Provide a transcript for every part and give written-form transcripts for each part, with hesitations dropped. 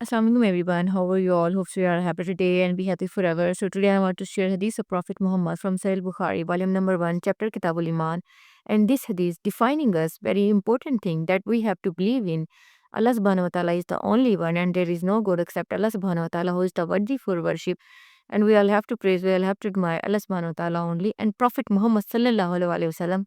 Assalamualaikum everyone. How are you all? Hope you are happy today and be happy forever. So today I want to share Hadith of Prophet Muhammad from Sahih Bukhari, volume number 1, chapter Kitabul Iman. And this Hadith defining us very important thing that we have to believe in. Allah subhanahu wa ta'ala is the only one and there is no God except Allah subhanahu wa ta'ala who is the worthy for worship. And we all have to praise, we all have to admire Allah subhanahu wa ta'ala only. And Prophet Muhammad sallallahu alaihi wasallam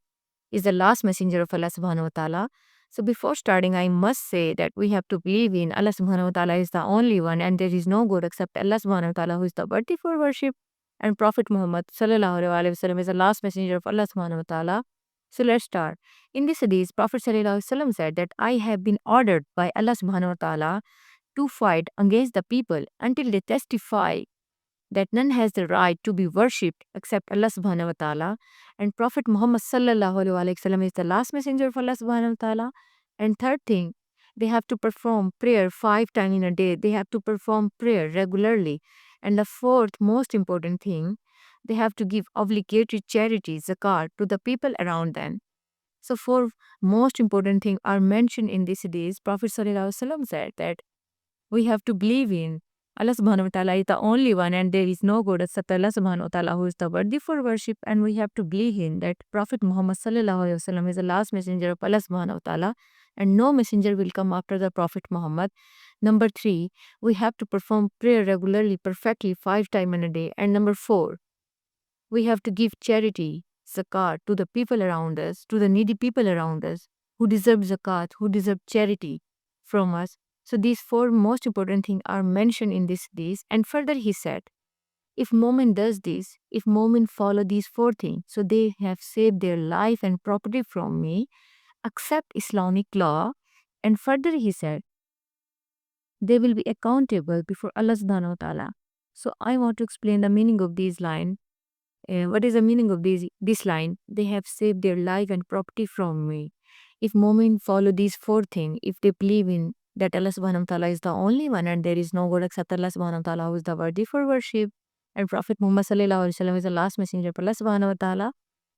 is the last messenger of Allah subhanahu wa ta'ala. So before starting, I must say that we have to believe in Allah subhanahu wa ta'ala is the only one and there is no God except Allah subhanahu wa ta'ala who is the worthy for worship. And Prophet Muhammad sallallahu alaihi wasallam is the last messenger of Allah subhanahu wa ta'ala. So let's start. In this hadith, Prophet sallallahu alaihi wasallam said that I have been ordered by Allah subhanahu wa ta'ala to fight against the people until they testify that none has the right to be worshipped except Allah subhanahu wa ta'ala. And Prophet Muhammad sallallahu alaihi wasallam is the last messenger of Allah subhanahu wa ta'ala. And third thing, they have to perform prayer 5 times in a day. They have to perform prayer regularly. And the fourth most important thing, they have to give obligatory charity, zakat, to the people around them. So four most important things are mentioned in this hadith. Prophet sallallahu alaihi wasallam said that we have to believe in Allah subhanahu wa ta'ala is the only one and there is no God except Allah subhanahu wa ta'ala who is the worthy for worship, and we have to believe in that Prophet Muhammad sallallahu alaihi wasallam is the last messenger of Allah subhanahu wa ta'ala and no messenger will come after the Prophet Muhammad. Number 3, we have to perform prayer regularly perfectly 5 times in a day. And number 4, we have to give charity, zakat, to the people around us, to the needy people around us, who deserve zakat, who deserve charity from us. So these four most important things are mentioned in this hadith. And further he said, if Momin does this, if Momin follow these four things, so they have saved their life and property from me, accept Islamic law. And further he said, they will be accountable before Allah subhanahu wa ta'ala. So I want to explain the meaning of these lines. What is the meaning of this line? They have saved their life and property from me. If Mu'min follow these four things, if they believe in that Allah subhanahu wa ta'ala is the only one and there is no God except Allah subhanahu wa ta'ala who is the worthy for worship, and Prophet Muhammad sallallahu alaihi wasallam is the last messenger of Allah subhanahu wa ta'ala,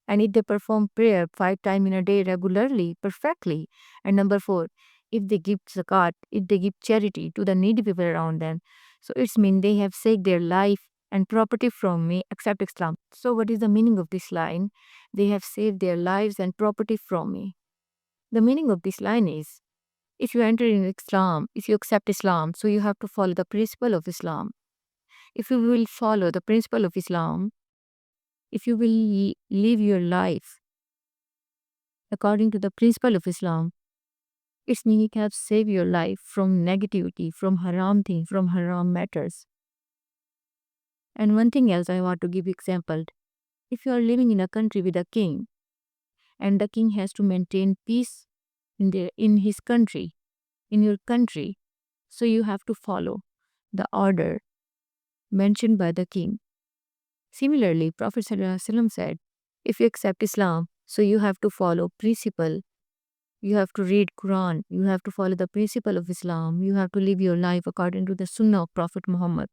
and if they perform prayer 5 times in a day regularly, perfectly, and number 4, if they give zakat, if they give charity to the needy people around them, so it's mean they have saved their life and property from me except Islam. So what is the meaning of this line? They have saved their lives and property from me. The meaning of this line is, if you enter in Islam, if you accept Islam, so you have to follow the principle of Islam. If you will follow the principle of Islam, if you will live your life according to the principle of Islam, it's meaning you have saved your life from negativity, from haram things, from haram matters. And one thing else I want to give example. If you are living in a country with a king, and the king has to maintain peace in his country, in your country, so you have to follow the order mentioned by the king. Similarly, Prophet sallallahu alaihi wasallam said, if you accept Islam, so you have to follow principle. You have to read Quran. You have to follow the principle of Islam. You have to live your life according to the Sunnah of Prophet Muhammad.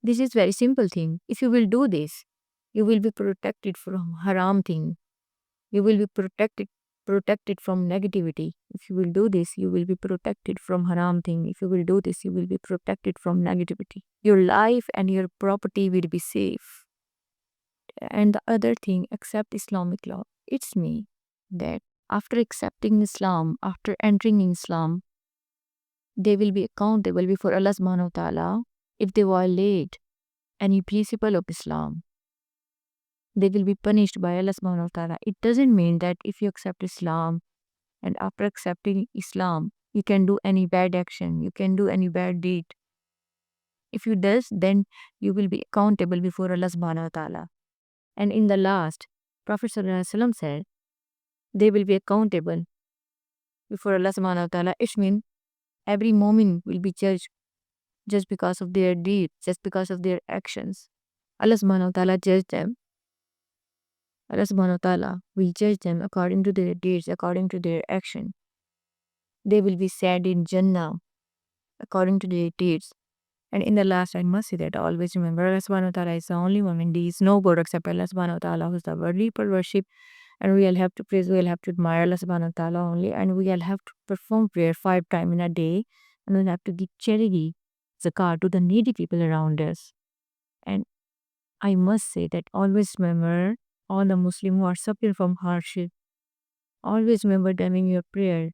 This is very simple thing. If you will do this, you will be protected from haram thing. You will be protected from negativity. If you will do this, you will be protected from haram thing. If you will do this, you will be protected from negativity. Your life and your property will be safe. And the other thing, accept Islamic law. It's me that after accepting Islam, after entering in Islam, they will be accountable before Allah subhanahu wa ta'ala if they violate any principle of Islam. They will be punished by Allah subhanahu wa ta'ala. It doesn't mean that if you accept Islam and after accepting Islam, you can do any bad action, you can do any bad deed. If you does, then you will be accountable before Allah subhanahu wa ta'ala. And in the last, Prophet sallallahu alaihi wasallam said, they will be accountable before Allah subhanahu wa ta'ala. It means every moment will be judged just because of their deeds, just because of their actions. Allah subhanahu wa ta'ala judge them. Allah subhanahu wa ta'ala will judge them according to their deeds, according to their action. They will be sad in Jannah according to their deeds. And in the last, I must say that always remember Allah subhanahu wa ta'ala is the only one and there is no God except Allah subhanahu wa ta'ala who is the worthy for worship. And we all have to praise, we all have to admire Allah subhanahu wa ta'ala only, and we all have to perform prayer 5 times in a day and we'll have to give charity, zakat to the needy people around us. And I must say that always remember all the Muslims who are suffering from hardship. Always remember them in your prayer.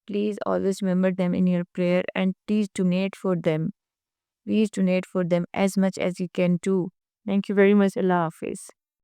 Please always remember them in your prayer and please donate for them. Please donate for them as much as you can do. Thank you very much. Allah Hafiz.